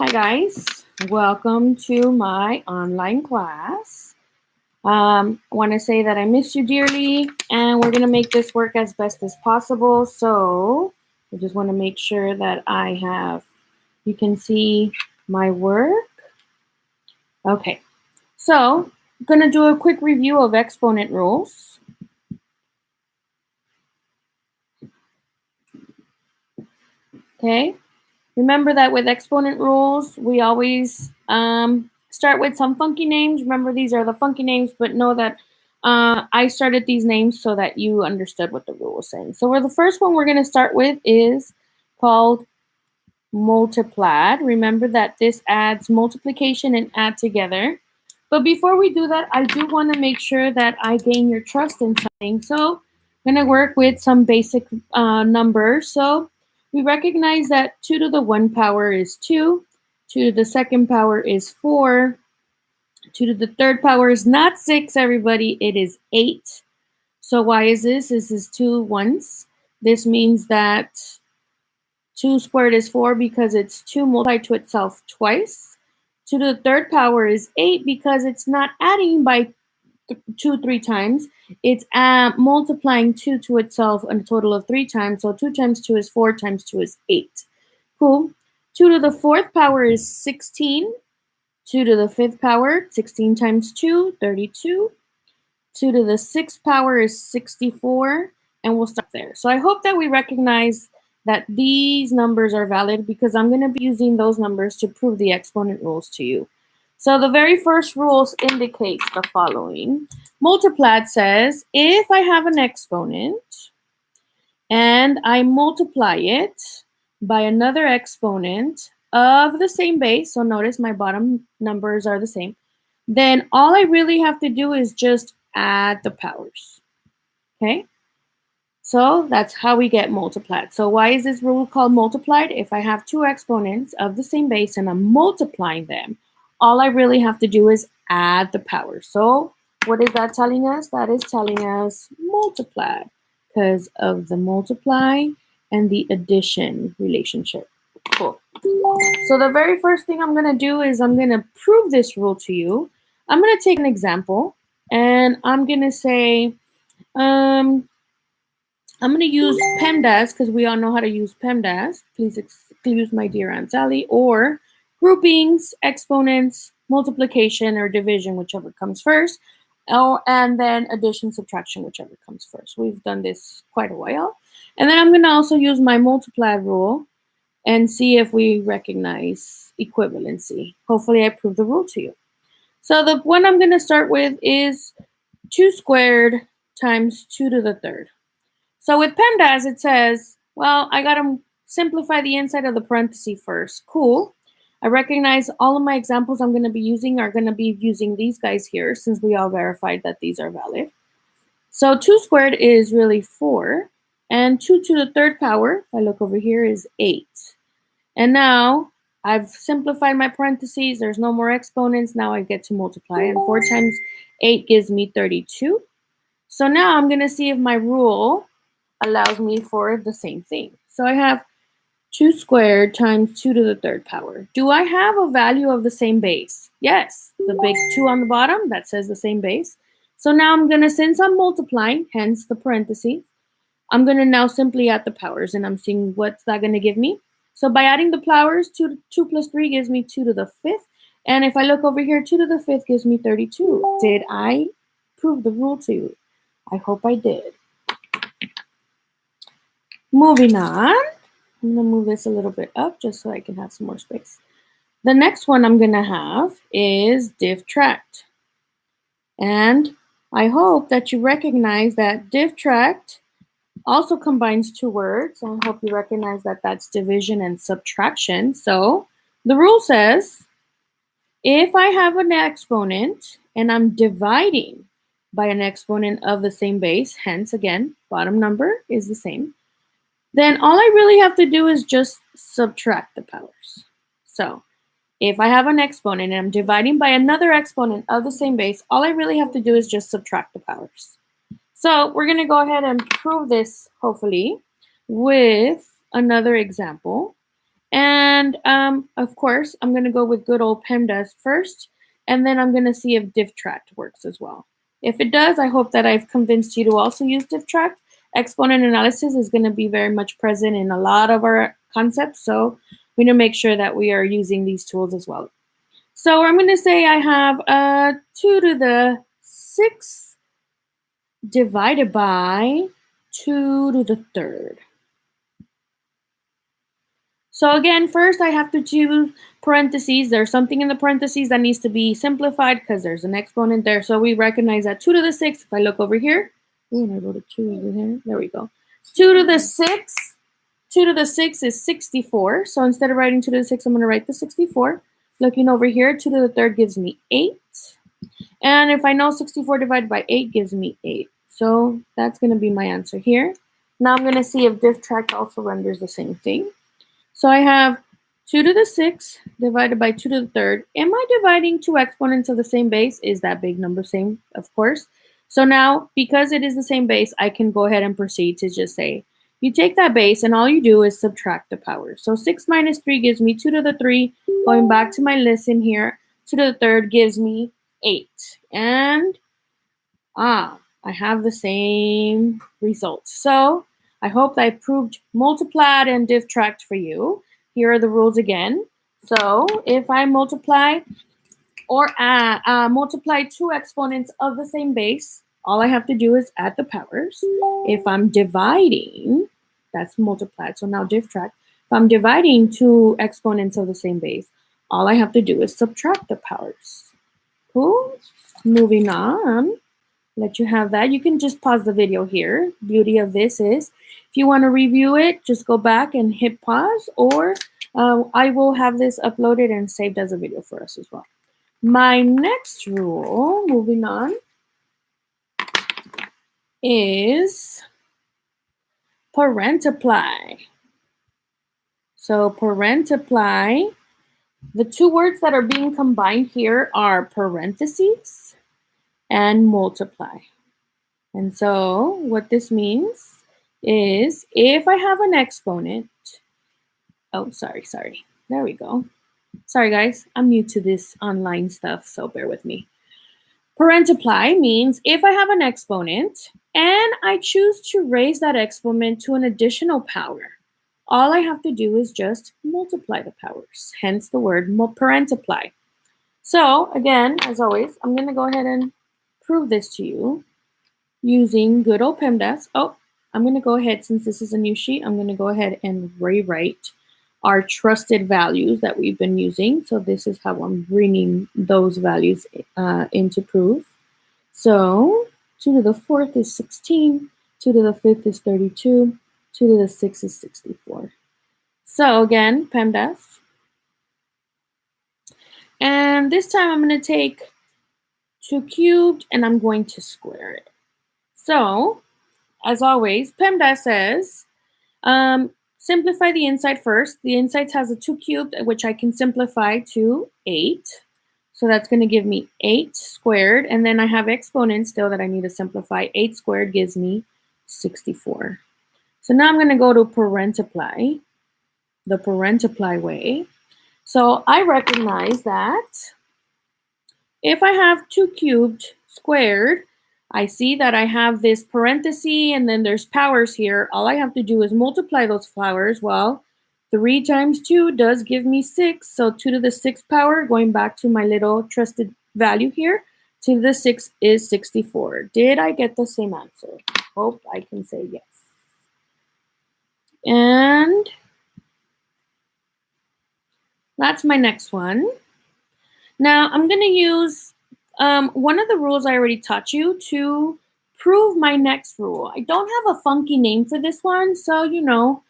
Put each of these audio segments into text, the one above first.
Hi guys, welcome to my online class. I want to say that I miss you dearly and we're going to make this work as best as possible. So I just want to make sure that you can see my work. Okay, so I'm going to do a quick review of exponent rules. Okay, remember that with exponent rules, we always start with some funky names. Remember, these are the funky names, but know that I started these names so that you understood what the rule was saying. So the first one we're going to start with is called multiplied. Remember that this adds multiplication and add together. But before we do that, I do want to make sure that I gain your trust in something. So I'm going to work with some basic numbers. So we recognize that 2 to the 1 power is 2. 2 to the second power is 4. 2 to the third power is not 6, everybody. It is 8. So why is this? This is 2 ones. This means that 2 squared is 4 because it's 2 multiplied to itself twice. 2 to the third power is 8 because it's not adding by 3 times. It's multiplying 2 to itself a total of 3 times. So 2 times 2 is 4 times 2 is 8. Cool. 2 to the fourth power is 16. 2 to the fifth power, 16 times 2, 32. 2 to the sixth power is 64. And we'll stop there. So I hope that we recognize that these numbers are valid because I'm going to be using those numbers to prove the exponent rules to you. So the very first rules indicates the following. Multiplied says if I have an exponent and I multiply it by another exponent of the same base, so notice my bottom numbers are the same, then all I really have to do is just add the powers. Okay? So that's how we get multiplied. So why is this rule called multiplied? If I have two exponents of the same base and I'm multiplying them, all I really have to do is add the powers. So what is that telling us? That is telling us multiplied because of the multiply and the addition relationship. Cool. So the very first thing I'm going to do is I'm going to prove this rule to you. I'm going to take an example and I'm going to say, I'm going to use PEMDAS because we all know how to use PEMDAS. Please excuse my dear Aunt Sally. Or groupings, exponents, multiplication, or division, whichever comes first. And then addition, subtraction, whichever comes first. We've done this quite a while. And then I'm going to also use my multiply rule and see if we recognize equivalency. Hopefully I prove the rule to you. So the one I'm going to start with is 2 squared times 2 to the third. So with PEMDAS, it says, well, I got to simplify the inside of the parenthesis first. Cool. I recognize all of my examples I'm going to be using are going to be using these guys here since we all verified that these are valid. So 2 squared is really 4. And 2 to the third power, if I look over here, is 8. And now I've simplified my parentheses. There's no more exponents. Now I get to multiply. And 4 times 8 gives me 32. So now I'm going to see if my rule allows me for the same thing. So I have 2 squared times 2 to the third power. Do I have a value of the same base? Yes, the big 2 on the bottom, that says the same base. So now I'm going to, since I'm multiplying, hence the parentheses, I'm going to now simply add the powers, and I'm seeing what's that going to give me. So by adding the powers, 2 plus 3 gives me 2 to the fifth. And if I look over here, 2 to the fifth gives me 32. Did I prove the rule to you? I hope I did. Moving on, I'm going to move this a little bit up just so I can have some more space. The next one I'm going to have is div tract. And I hope that you recognize that div tract also combines two words. I hope you recognize that that's division and subtraction. So the rule says, if I have an exponent and I'm dividing by an exponent of the same base, hence again, bottom number is the same, then all I really have to do is just subtract the powers. So if I have an exponent and I'm dividing by another exponent of the same base, all I really have to do is just subtract the powers. So we're going to go ahead and prove this, hopefully, with another example. And of course, I'm going to go with good old PEMDAS first, and then I'm going to see if DiffTract works as well. If it does, I hope that I've convinced you to also use DiffTract. Exponent analysis is going to be very much present in a lot of our concepts, so we need to make sure that we are using these tools as well. So I'm going to say I have 2 to the 6 divided by 2 to the 3rd. So again, first I have to choose parentheses. There's something in the parentheses that needs to be simplified because there's an exponent there. So we recognize that 2 to the 6. If I look over here, and I wrote a 2 over here. There we go. 2 to the 6. 2 to the 6 is 64. So instead of writing 2 to the 6, I'm going to write the 64. Looking over here, 2 to the 3rd gives me 8. And if I know 64 divided by 8 gives me 8. So that's going to be my answer here. Now I'm going to see if DiffTract also renders the same thing. So I have 2 to the 6 divided by 2 to the 3rd. Am I dividing two exponents of the same base? Is that big number same? Of course. So now, because it is the same base, I can go ahead and proceed to just say, you take that base and all you do is subtract the powers. So 6 minus 3 gives me 2 to the 3. Going back to my listen here, 2 to the 3rd gives me 8. And, I have the same results. So I hope I proved multiplied and DiffTract for you. Here are the rules again. So if I multiply or multiply two exponents of the same base, all I have to do is add the powers. If I'm dividing, that's multiplied. So now DiffTract. If I'm dividing two exponents of the same base, all I have to do is subtract the powers. Cool. Moving on. Let you have that. You can just pause the video here. Beauty of this is, if you want to review it, just go back and hit pause, or I will have this uploaded and saved as a video for us as well. My next rule, moving on, is parentiply. So parentiply, the two words that are being combined here are parentheses and multiply. And so what this means is if I have an exponent, sorry. There we go. Sorry, guys. I'm new to this online stuff, so bear with me. Parentiply means if I have an exponent and I choose to raise that exponent to an additional power, all I have to do is just multiply the powers, hence the word parentiply. So again, as always, I'm going to go ahead and prove this to you using good old PEMDAS. I'm going to go ahead, since this is a new sheet, I'm going to go ahead and rewrite our trusted values that we've been using. So this is how I'm bringing those values into proof. So 2 to the 4th is 16, 2 to the 5th is 32, 2 to the 6th is 64. So again, PEMDAS. And this time I'm going to take 2 cubed and I'm going to square it. So, as always, PEMDAS says, simplify the inside first. The inside has a 2 cubed, which I can simplify to 8. So that's going to give me 8 squared. And then I have exponents still that I need to simplify. 8 squared gives me 64. So now I'm going to go to parentiply, the parentiply way. So I recognize that if I have 2 cubed squared, I see that I have this parenthesis and then there's powers here. All I have to do is multiply those powers. Well, 3 times 2 does give me 6. So 2 to the 6th power, going back to my little trusted value here, 2 to the 6th is 64. Did I get the same answer? Hope I can say yes. And that's my next one. Now I'm going to use one of the rules I already taught you to prove my next rule. I don't have a funky name for this one, so you know,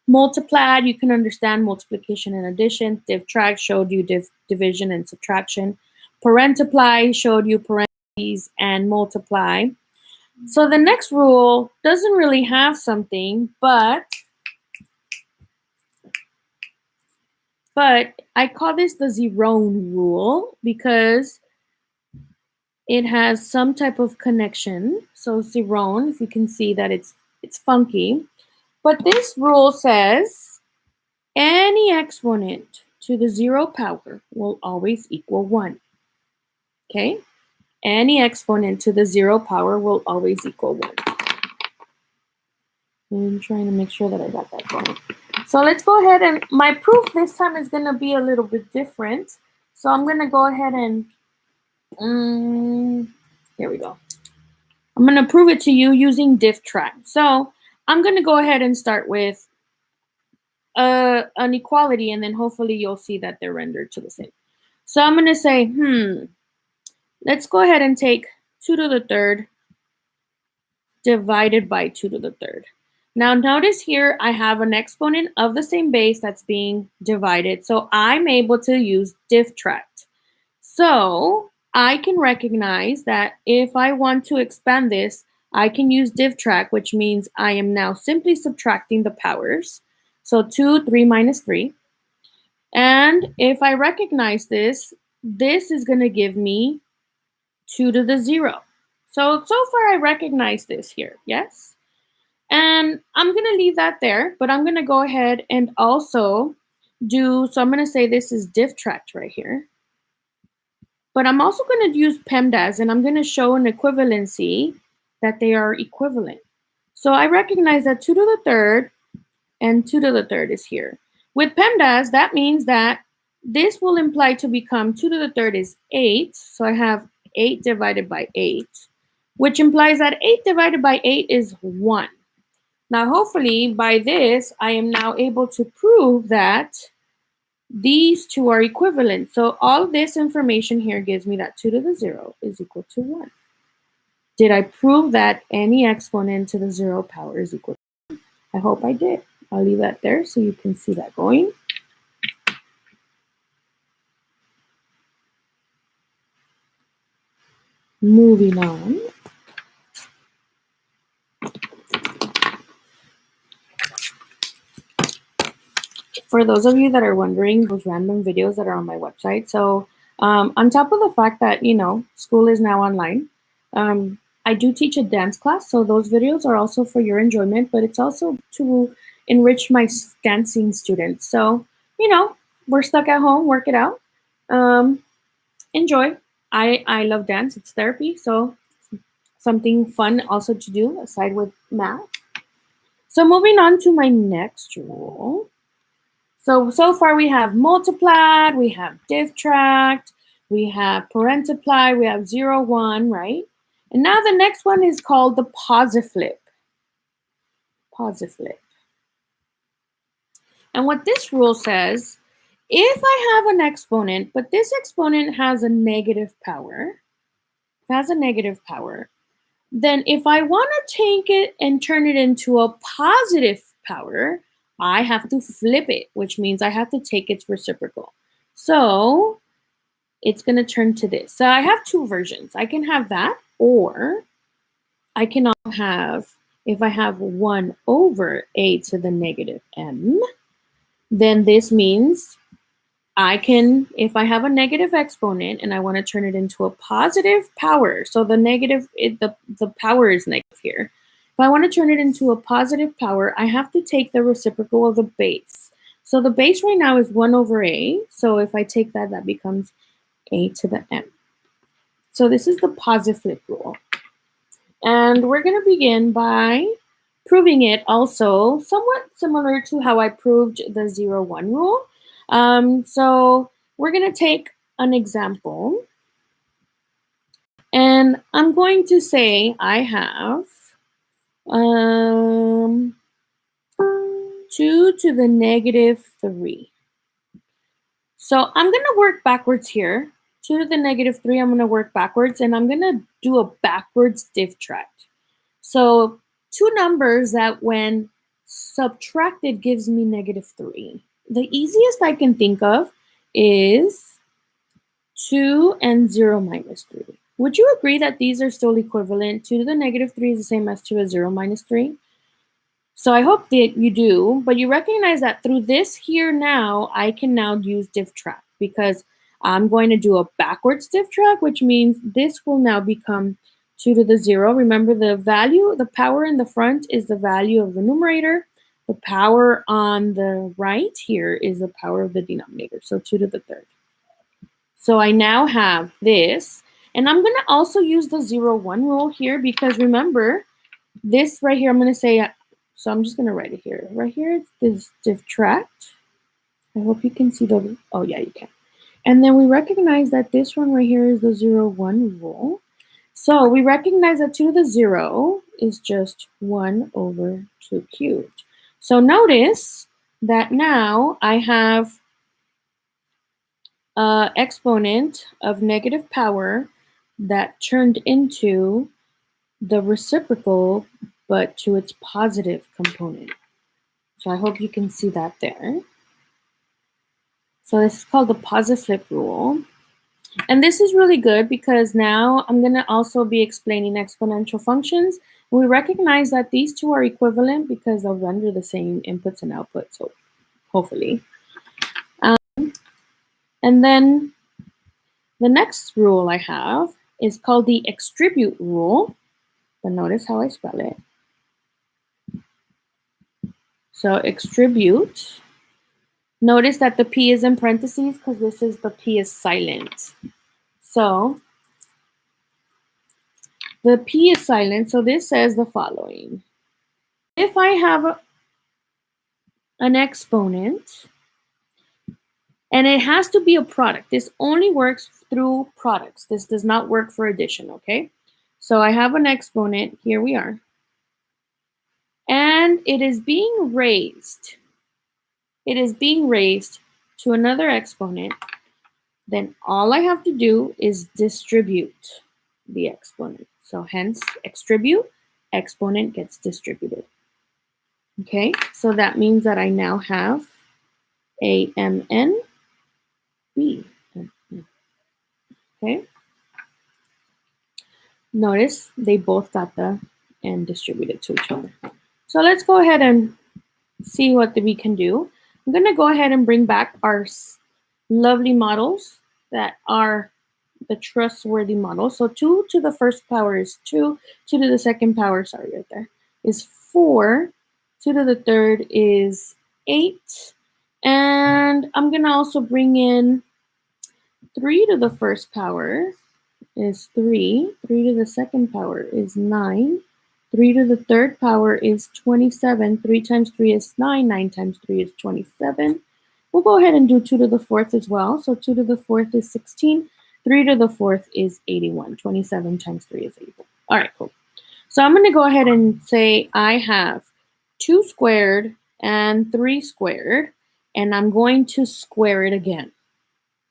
multiplied, you can understand multiplication and addition. DiffTract showed you division and subtraction. Parentiply showed you parentheses and multiply. So the next rule doesn't really have something, but I call this the Zerone rule because it has some type of connection. So Zerone, if you can see that it's funky. But this rule says Any exponent to the 0 power will always equal 1. Okay? Any exponent to the 0 power will always equal 1. I'm trying to make sure that I got that going. So let's go ahead, and my proof this time is going to be a little bit different. So I'm going to go ahead and, here we go. I'm going to prove it to you using diff track. So I'm going to go ahead and start with an equality, and then hopefully you'll see that they're rendered to the same. So I'm going to say, let's go ahead and take 2 to the third divided by 2 to the third. Now notice here I have an exponent of the same base that's being divided, so I'm able to use diff tract. So I can recognize that if I want to expand this, I can use diff tract, which means I am now simply subtracting the powers. So 2, 3 minus 3. And if I recognize this, this is going to give me 2 to the 0. So far I recognize this here, yes? And I'm going to leave that there, but I'm going to go ahead and also so I'm going to say this is diff tract right here. But I'm also going to use PEMDAS, and I'm going to show an equivalency that they are equivalent. So I recognize that 2 to the third and 2 to the third is here. With PEMDAS, that means that this will imply to become 2 to the third is 8. So I have 8 divided by 8, which implies that 8 divided by 8 is 1. Now, hopefully, by this, I am now able to prove that these two are equivalent. So all this information here gives me that 2 to the 0 is equal to 1. Did I prove that any exponent to the 0 power is equal to 1? I hope I did. I'll leave that there so you can see that going. Moving on. For those of you that are wondering, those random videos that are on my website. So on top of the fact that, school is now online, I do teach a dance class. So those videos are also for your enjoyment, but it's also to enrich my dancing students. So, we're stuck at home, work it out. Enjoy. I love dance. It's therapy. So something fun also to do aside with math. So moving on to my next rule. So far we have multiplied, we have diff tract, we have parentiply, we have 0, 1, right? And now the next one is called the posiflip. Posiflip. And what this rule says, if I have an exponent, but this exponent has a negative power, then if I want to take it and turn it into a positive power, I have to flip it, which means I have to take its reciprocal. So it's going to turn to this. So I have two versions. I can have that, or I can also have, if I have 1 over a to the negative m, then this means I can, if I have a negative exponent and I want to turn it into a positive power, so the negative, the power is negative here. If I want to turn it into a positive power, I have to take the reciprocal of the base. So the base right now is 1 over a. So if I take that, that becomes a to the m. So this is the posiflip rule. And we're going to begin by proving it also somewhat similar to how I proved the 0, 1 rule. So we're going to take an example. And I'm going to say I have 2 to the negative 3. So I'm going to work backwards here. 2 to the negative 3, I'm going to work backwards, and I'm going to do a backwards diff tract. So two numbers that when subtracted gives me negative 3. The easiest I can think of is 2 and 0 minus 3. Would you agree that these are still equivalent? 2 to the negative 3 is the same as 2 to 0 minus 3. So I hope that you do, but you recognize that through this here now, I can now use diff tract because I'm going to do a backwards diff tract, which means this will now become 2 to the 0. Remember, the value, the power in the front is the value of the numerator. The power on the right here is the power of the denominator, so 2 to the third. So I now have this, and I'm going to also use the 0, 1 rule here because remember, this right here, I'm going to say, so I'm just going to write it here. Right here, it's this subtract. I hope you can see the, oh yeah, you can. And then we recognize that this one right here is the 0, 1 rule. So we recognize that 2 to the 0 is just 1 over 2 cubed. So notice that now I have an exponent of negative power that turned into the reciprocal, but to its positive component. So I hope you can see that there. So this is called the positive flip rule. And this is really good because now I'm going to also be explaining exponential functions. We recognize that these two are equivalent because they'll render the same inputs and outputs, so hopefully. And then the next rule I have is called the extribute rule. But notice how I spell it. So extribute. Notice that the P is in parentheses because this is the P is silent. So the P is silent, so this says the following. If I have an exponent, and it has to be a product. This only works through products. This does not work for addition, okay? So I have an exponent, here we are. And it is being raised. It is being raised to another exponent. Then all I have to do is distribute the exponent. So hence, extribute, exponent gets distributed. Okay, so that means that I now have AMN B. Okay. Notice they both got the N distributed to each other. So let's go ahead and see what we can do. I'm going to go ahead and bring back our lovely models that are the trustworthy models. So 2 to the first power is 2. 2 to the second power, sorry, right there, is 4. 2 to the third is 8. And I'm going to also bring in 3 to the first power is 3. 3 to the second power is 9. 3 to the third power is 27. 3 times 3 is 9. 9 times 3 is 27. We'll go ahead and do 2 to the fourth as well. So 2 to the fourth is 16. 3 to the fourth is 81. 27 times 3 is 81. All right, cool. So I'm going to go ahead and say I have 2 squared and 3 squared, and I'm going to square it again.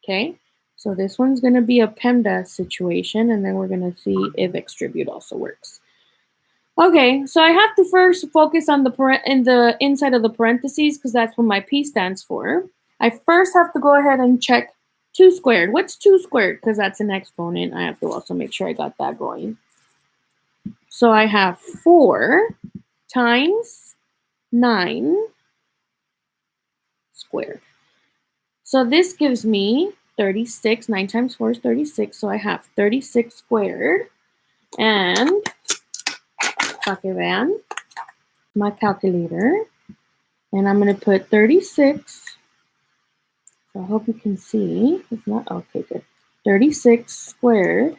Okay? So this one's going to be a PEMDAS situation, and then we're going to see if extribute also works. Okay, so I have to first focus on the inside of the parentheses because that's what my P stands for. I first have to go ahead and check 2 squared. What's 2 squared? Because that's an exponent. I have to also make sure I got that going. So I have 4 times 9 squared. So this gives me 36. 9 times 4 is 36. So I have 36 squared. And my calculator. And I'm going to put 36. So I hope you can see. It's not okay, good. 36 squared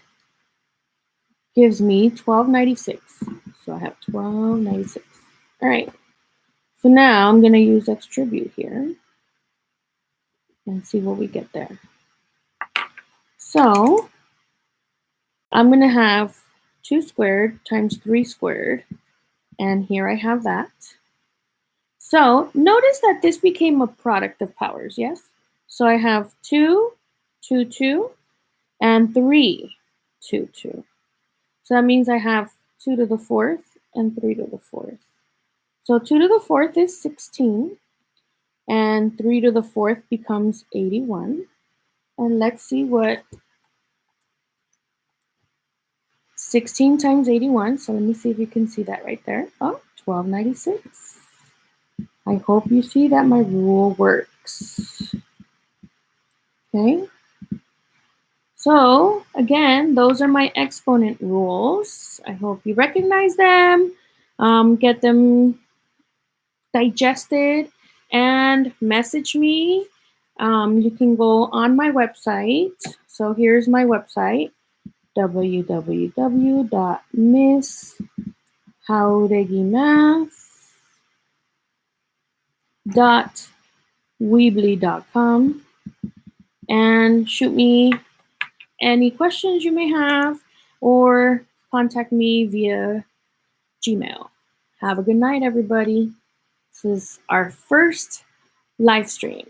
gives me 1296. So I have 1296. All right. So now I'm going to use extribute here and see what we get there. So I'm going to have 2 squared times 3 squared. And here I have that. So notice that this became a product of powers, yes? So I have 2, 2, 2, and 3, 2, 2. So that means I have 2 to the fourth and 3 to the fourth. So 2 to the fourth is 16, and 3 to the fourth becomes 81. And let's see what 16 times 81. So let me see if you can see that right there. Oh, 1296. I hope you see that my rule works. Okay. So again, those are my exponent rules. I hope you recognize them, get them digested and message me. You can go on my website. So here's my website, www.missjaureguimath.weebly.com, and shoot me any questions you may have or contact me via Gmail. Have a good night, everybody. This is our first live stream.